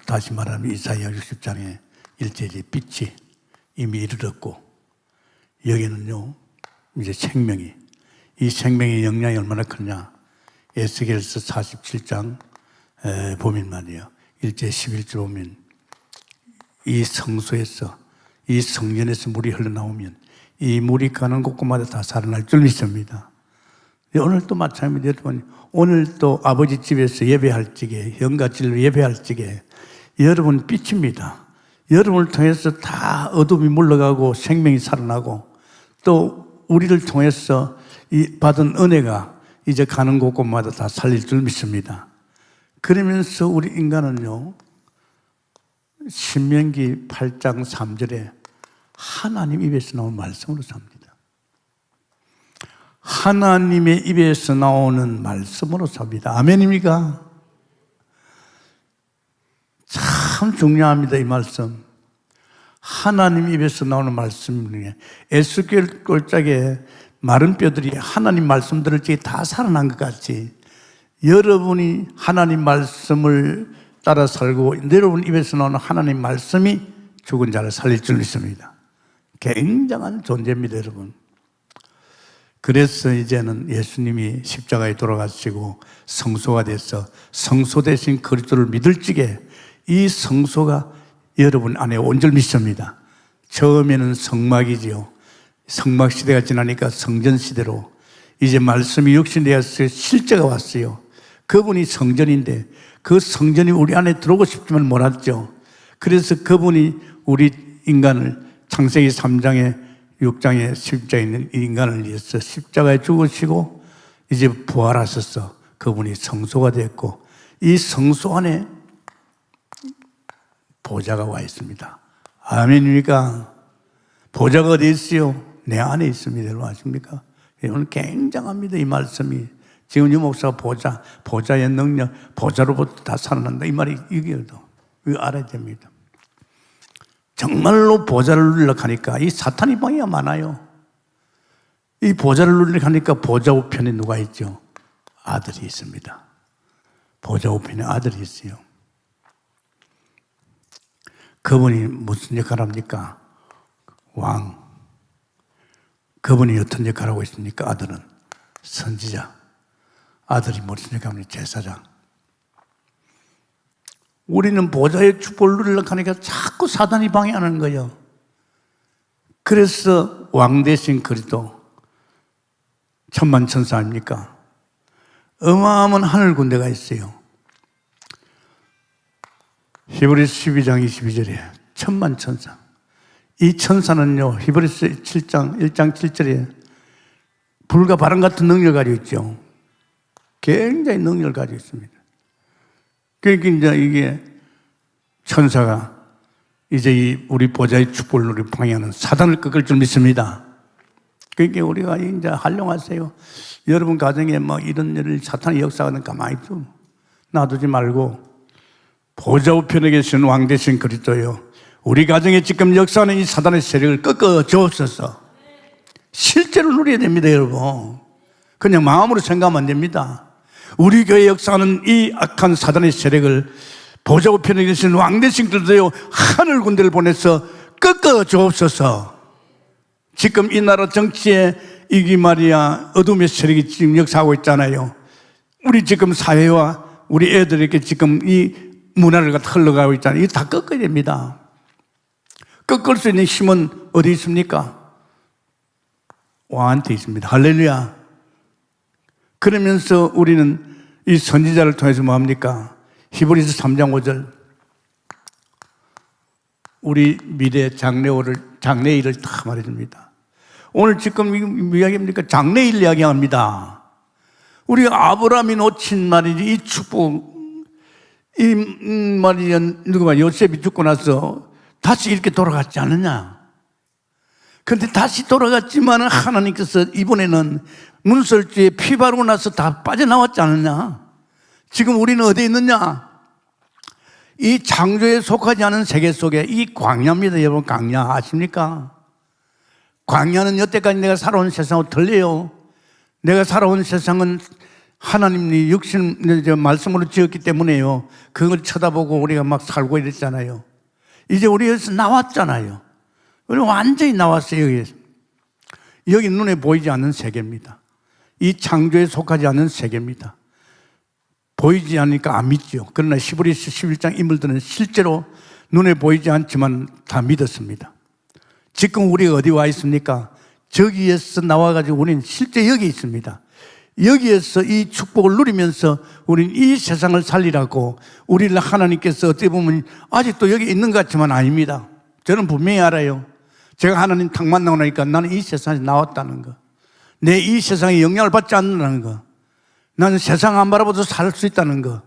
B: 다시 말하면 이사야 60장에 1절에 빛이 이미 이르렀고, 여기는요 이제 생명이, 이 생명의 영향이 얼마나 크냐? 에스겔서 47장 보면 말이에요. 1절 11절 보면 이 성소에서, 이 성전에서 물이 흘러나오면 이 물이 가는 곳곳마다 다 살아날 줄 믿습니다. 오늘도 마찬가지입니다. 여러분, 오늘도 아버지 집에서 예배할 적에, 현가질로 예배할 적에 여러분 빛입니다. 여러분을 통해서 다 어둠이 물러가고 생명이 살아나고 또 우리를 통해서 이 받은 은혜가 이제 가는 곳곳마다 다 살릴 줄 믿습니다. 그러면서 우리 인간은요, 신명기 8장 3절에 하나님 입에서 나온 말씀으로 삽니다. 하나님의 입에서 나오는 말씀으로 삽니다. 아멘입니까? 참 중요합니다. 이 말씀. 하나님 입에서 나오는 말씀 중에 에스겔 꼴짝에 마른 뼈들이 하나님 말씀 들을 적에 다 살아난 것 같이 여러분이 하나님 말씀을 따라 살고 여러분 입에서 나오는 하나님 말씀이 죽은 자를 살릴 줄 믿습니다. 굉장한 존재입니다, 여러분. 그래서 이제는 예수님이 십자가에 돌아가시고 성소가 돼서 성소 대신 그리스도를 믿을 적에 이 성소가 여러분 안에 온 줄 믿습니다. 처음에는 성막이지요. 성막 시대가 지나니까 성전 시대로 이제 말씀이 육신되어서 실제가 왔어요. 그분이 성전인데 그 성전이 우리 안에 들어오고 싶지만 몰랐죠. 그래서 그분이 우리 인간을 창세기 3장에 6장에 십자가에 있는 이 인간을 위해서 십자가에 죽으시고 이제 부활하셔서 그분이 성소가 됐고 이 성소 안에 보좌가 와 있습니다. 아멘입니까? 보좌가 어디 있어요? 내 안에 있습니다. 여러분 아십니까? 여러분 굉장합니다. 이 말씀이. 지금 유 목사가 보좌의 능력, 보좌로부터 다 살아난다. 이 말이 이거 알아야 됩니다. 정말로 보좌를 누리려고 하니까 이 사탄이 방해가 많아요. 이 보좌를 누리려고 하니까 보좌 우편에 누가 있죠? 아들이 있습니다. 보좌 우편에 아들이 있어요. 그분이 무슨 역할을 합니까? 왕. 그분이 어떤 역할을 하고 있습니까? 아들은 선지자. 아들이 무슨 역할을 합니까? 제사장. 우리는 보좌의 축복을 누리려고 하니까 자꾸 사단이 방해하는 거예요. 그래서 왕 대신 그리스도 천만천사 아닙니까? 어마어마한 하늘 군대가 있어요. 히브리서 12장 22절에 천만천사. 이 천사는요, 히브리서 7장 1장 7절에 불과 바람 같은 능력을 가지고 있죠. 굉장히 능력을 가지고 있습니다. 그러니까 이제 이게 천사가 이제 이 우리 보좌의 축복을 누리 방해하는 사단을 꺾을 줄 믿습니다. 그러니까 우리가 이제 활용하세요. 여러분 가정에 뭐 이런 일을 사탄의 역사하는 가만히 좀 놔두지 말고 보좌 우편에 계신 왕 대신 그리스도요. 우리 가정에 지금 역사하는 이 사단의 세력을 꺾어 주옵소서. 실제로 누려야 됩니다, 여러분. 그냥 마음으로 생각하면 안 됩니다. 우리 교회 역사하는 이 악한 사단의 세력을 보좌 우편에 계신 왕 대신 그리스도요. 하늘 군대를 보내서 꺾어 주옵소서. 지금 이 나라 정치에 이게 말이야 어둠의 세력이 지금 역사하고 있잖아요. 우리 지금 사회와 우리 애들에게 지금 이 문화를 갖다 흘러가고 있잖아요. 이거 다 꺾어야 됩니다. 꺾을 수 있는 힘은 어디 있습니까? 왕한테 있습니다. 할렐루야. 그러면서 우리는 이 선지자를 통해서 뭐합니까? 히브리서 3장 5절 우리 미래 장래일을 다 말해줍니다. 오늘 지금 이야기입니까? 장래일 이야기합니다. 우리 아브라함이 놓친 말이지 이 축복 이 말이야 누가 요셉이 죽고 나서 다시 이렇게 돌아갔지 않느냐? 그런데 다시 돌아갔지만 하나님께서 이번에는 문설주에 피 바르고 나서 다 빠져나왔지 않느냐? 지금 우리는 어디에 있느냐? 이 창조에 속하지 않은 세계 속에 이 광야입니다. 여러분 광야 아십니까? 광야는 여태까지 내가 살아온 세상하고 틀려요. 내가 살아온 세상은 하나님이 육신 말씀으로 지었기 때문에요. 그걸 쳐다보고 우리가 막 살고 이랬잖아요. 이제 우리 여기서 나왔잖아요. 우리 완전히 나왔어요. 여기에서. 여기 눈에 보이지 않는 세계입니다. 이 창조에 속하지 않는 세계입니다. 보이지 않으니까 안 믿죠. 그러나 히브리서 11장 인물들은 실제로 눈에 보이지 않지만 다 믿었습니다. 지금 우리가 어디 와 있습니까? 저기에서 나와가지고 우리는 실제 여기 있습니다. 여기에서 이 축복을 누리면서 우리는 이 세상을 살리라고 우리를 하나님께서 어떻게 보면 아직도 여기 있는 것 같지만 아닙니다. 저는 분명히 알아요. 제가 하나님 탁 만나고 나니까 나는 이 세상에 나왔다는 거. 내 이 세상에 영향을 받지 않는다는 거. 나는 세상 안 바라보도 살 수 있다는 거.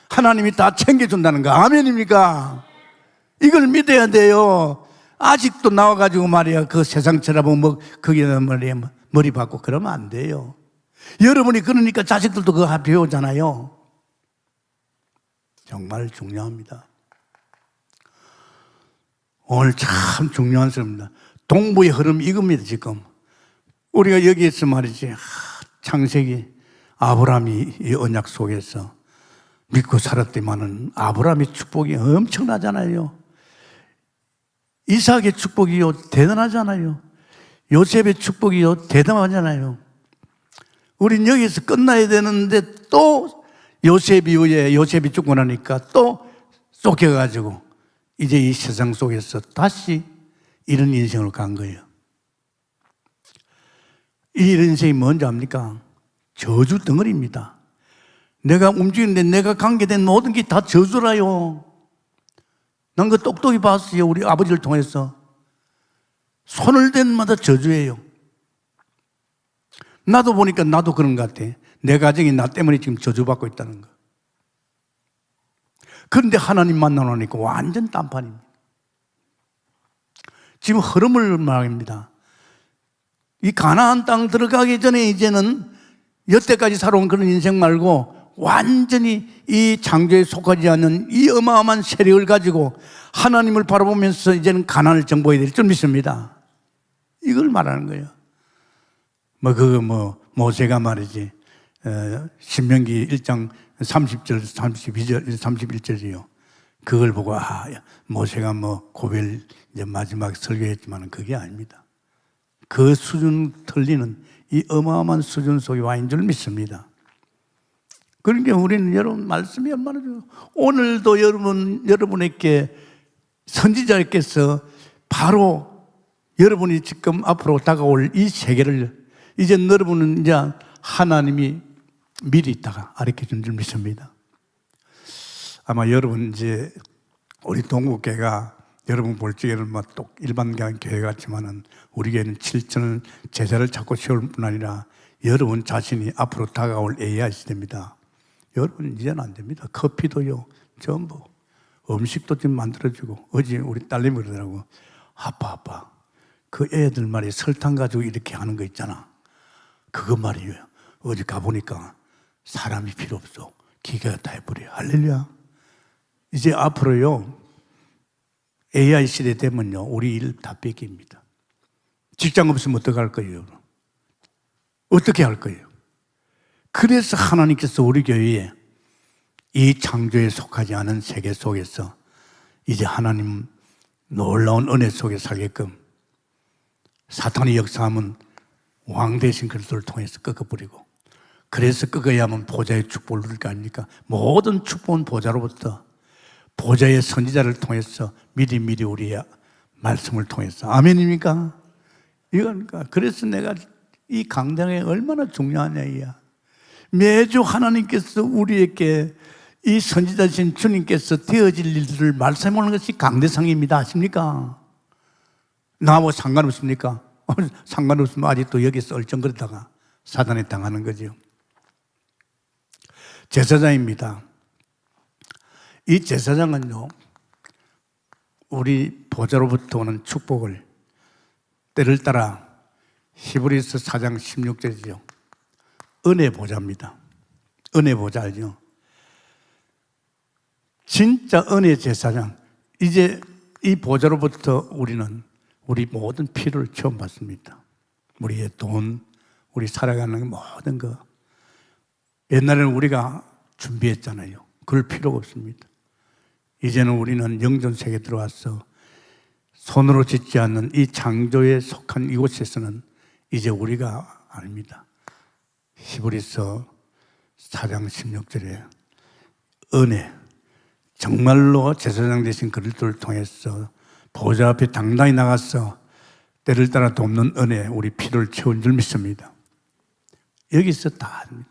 B: 하나님이 다 챙겨준다는 거. 아멘입니까? 이걸 믿어야 돼요. 아직도 나와가지고 말이야 그 세상 쳐다보고 뭐 거기에 머리 박고 그러면 안 돼요. 여러분이 그러니까 자식들도 그거 배우잖아요. 정말 중요합니다. 오늘 참 중요한 사람입니다. 동부의 흐름 이겁니다. 지금 우리가 여기에서 말이지, 창세기 아브라함이 이 언약 속에서 믿고 살았더니만은 아브라함의 축복이 엄청나잖아요. 이삭의 축복이요 대단하잖아요. 요셉의 축복이요 대단하잖아요. 우린 여기서 끝나야 되는데 또 요셉 이후에 요셉이 죽고 나니까 또 쫓겨가지고 이제 이 세상 속에서 다시 이런 인생으로 간 거예요. 이 인생이 뭔지 압니까? 저주 덩어리입니다. 내가 움직이는데 내가 관계된 모든 게 다 저주라요. 난 그 똑똑히 봤어요. 우리 아버지를 통해서. 손을 댄 마다 저주예요. 나도 보니까 나도 그런 것 같아. 내 가정이 나 때문에 지금 저주받고 있다는 거. 그런데 하나님 만나놓으니까 완전 딴판입니다. 지금 흐름을 말합니다. 이 가나안 땅 들어가기 전에 이제는 여태까지 살아온 그런 인생 말고 완전히 이 창조에 속하지 않는 이 어마어마한 세력을 가지고 하나님을 바라보면서 이제는 가나안을 정복해야 될 줄 믿습니다. 이걸 말하는 거예요. 모세가 말이지, 신명기 1장 30절, 32절, 31절이요. 그걸 보고, 모세가 고별 이제 마지막 설교했지만 그게 아닙니다. 그 수준 틀리는 이 어마어마한 수준 속에 와 있는 줄 믿습니다. 그러니까 우리는 여러분 말씀이 얼마나 좋아요. 오늘도 여러분에게 선지자께서 바로 여러분이 지금 앞으로 다가올 이 세계를 이제 여러분은 이제 하나님이 미리 있다가 가르쳐 준 줄 믿습니다. 아마 여러분 이제 우리 동국교회가 여러분 볼 적에는 또 일반 교회 같지만은 우리 교회는 7천 제자를 찾고 세울 뿐 아니라 여러분 자신이 앞으로 다가올 AI 시대입니다. 여러분 이제는 안 됩니다. 커피도요, 전부 음식도 좀 만들어주고. 어제 우리 딸내미 그러더라고. 아빠 그 애들 말이 설탕 가지고 이렇게 하는 거 있잖아. 그거 말이에요. 어제 가보니까 사람이 필요 없어. 기계가 다 해버려. 할렐루야. 이제 앞으로요 AI 시대 되면요 우리 일 다 뺏깁니다. 직장 없으면 어떻게 할 거예요? 어떻게 할 거예요? 그래서 하나님께서 우리 교회에 이 창조에 속하지 않은 세계 속에서 이제 하나님 놀라운 은혜 속에 살게끔 사탄의 역사함은 왕 대신 그리스도를 통해서 꺾어버리고, 그래서 꺾어야만 보좌의 축복을 누릴 거 아닙니까? 모든 축복은 보좌로부터, 보좌의 선지자를 통해서 미리 우리의 말씀을 통해서. 아멘입니까? 이거니까. 그래서 내가 이 강단에 얼마나 중요하냐 이야. 매주 하나님께서 우리에게 이 선지자신 주님께서 되어질 일들을 말씀하는 것이 강대상입니다. 아십니까? 나하고 상관없습니까? 상관없으면 아직도 여기서 얼쩡거리다가 사단에 당하는 거죠. 제사장입니다. 이 제사장은요 우리 보좌로부터 오는 축복을 때를 따라 히브리서 4장 16절이죠. 은혜 보좌입니다. 은혜 보좌죠. 진짜 은혜 제사장. 이제 이 보좌로부터 우리는 우리 모든 필요를 처음 받습니다. 우리의 돈, 우리 살아가는 모든 거. 옛날에는 우리가 준비했잖아요. 그럴 필요가 없습니다. 이제는 우리는 영전 세계에 들어와서 손으로 짓지 않는 이 창조에 속한 이곳에서는 이제 우리가 아닙니다. 히브리서 4장 16절에 은혜, 정말로 제사장 되신 그리스도를 통해서 보좌 앞에 당당히 나가서 때를 따라 돕는 은혜, 우리 필요를 채운 줄 믿습니다. 여기서 다 합니다.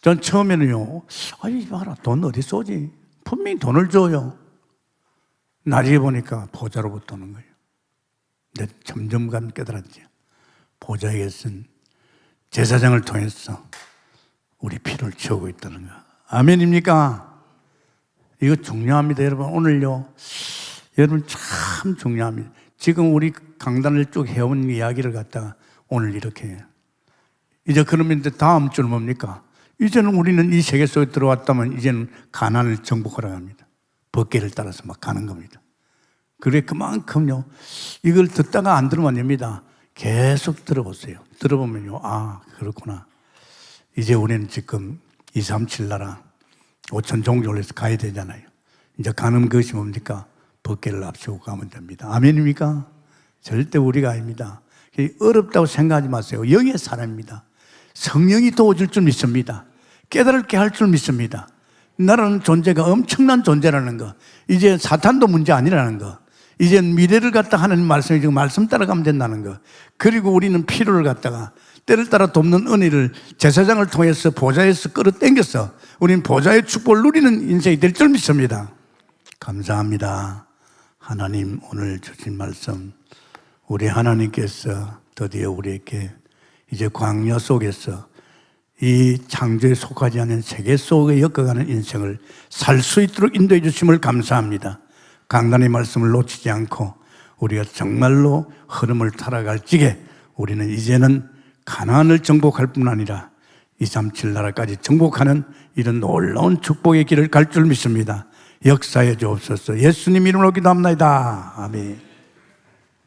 B: 전 처음에는요, 아이 봐라, 돈 어디 쏘지? 분명히 돈을 줘요. 나중에 보니까 보좌로부터 오는 거예요. 근데 점점 깨달았죠. 보좌에게선 제사장을 통해서 우리 필요를 채우고 있다는 거. 아멘입니까? 이거 중요합니다, 여러분. 오늘요, 여러분 참 중요합니다. 지금 우리 강단을 쭉 해온 이야기를 갖다가 오늘 이렇게 해요. 이제 그러면 다음 주는 뭡니까? 이제는 우리는 이 세계 속에 들어왔다면 이제는 가나안을 정복하러 갑니다. 법궤를 따라서 막 가는 겁니다. 그래, 그만큼요. 이걸 듣다가 안 들으면 안 됩니다. 계속 들어보세요. 들어보면요. 아, 그렇구나. 이제 우리는 지금 237 나라 5천 종족을 해서 가야 되잖아요. 이제 가는 것이 뭡니까? 법궤를 앞세우고 가면 됩니다. 아멘입니까? 절대 우리가 아닙니다. 어렵다고 생각하지 마세요. 영의 사람입니다. 성령이 도와줄 줄 믿습니다. 깨달게 할 줄 믿습니다. 나라는 존재가 엄청난 존재라는 거, 이제 사탄도 문제 아니라는 거, 이제 미래를 갖다 하는 말씀이 지금 말씀 따라가면 된다는 거, 그리고 우리는 필요를 갖다가 때를 따라 돕는 은혜를 제사장을 통해서 보좌에서 끌어당겨서 우리는 보좌의 축복을 누리는 인생이 될 줄 믿습니다. 감사합니다. 하나님, 오늘 주신 말씀, 우리 하나님께서 드디어 우리에게 이제 광야 속에서 이 창조에 속하지 않은 세계 속에 엮어가는 인생을 살 수 있도록 인도해 주심을 감사합니다. 강단의 말씀을 놓치지 않고 우리가 정말로 흐름을 타락할 적에 우리는 이제는 가나안을 정복할 뿐 아니라 237 나라까지 정복하는 이런 놀라운 축복의 길을 갈 줄 믿습니다. 역사해 주옵소서. 예수님 이름으로 기도합니다. 아멘.